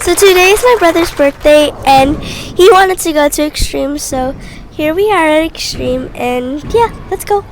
So today is my brother's birthday, and he wanted to go to Extreme, so here we are at Extreme, and yeah, let's go.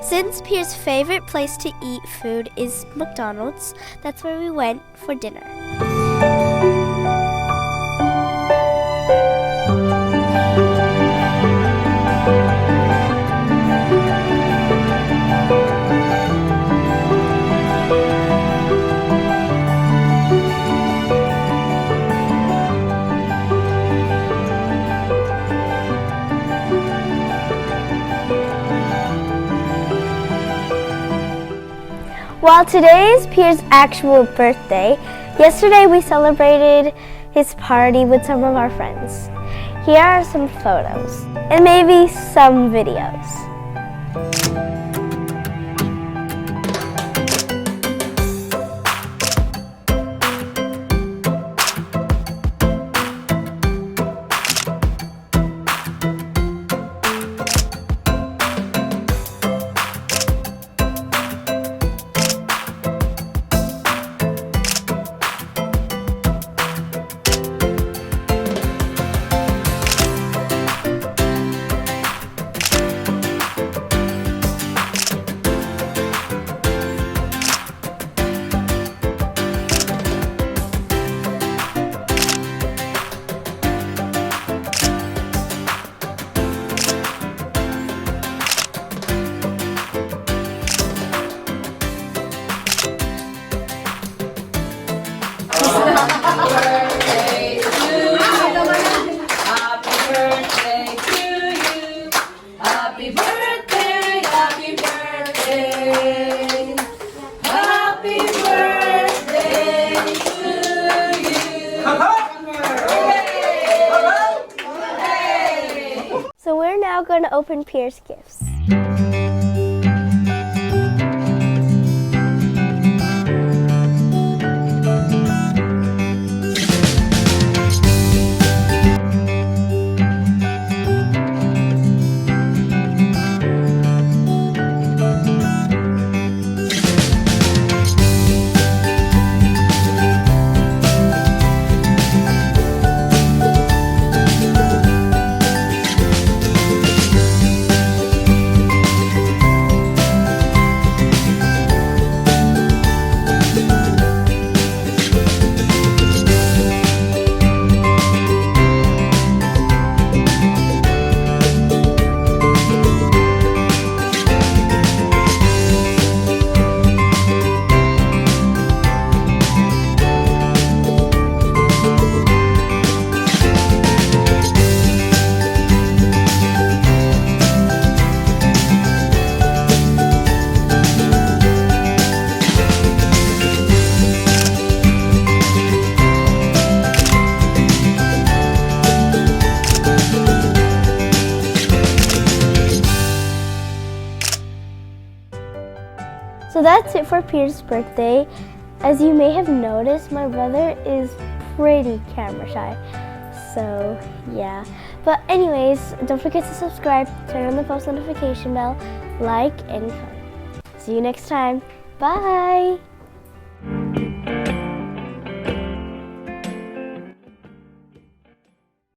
Since Pierre's favorite place to eat food is McDonald's, that's where we went for dinner. While today is Pierre's actual birthday, yesterday we celebrated his party with some of our friends. Here are some photos and maybe some videos. So we're now going to open Pierre's gifts. So that's it for Pierre's birthday. As you may have noticed, my brother is pretty camera shy. So yeah. But anyways, don't forget to subscribe, turn on the post notification bell, like, and comment. See you next time. Bye!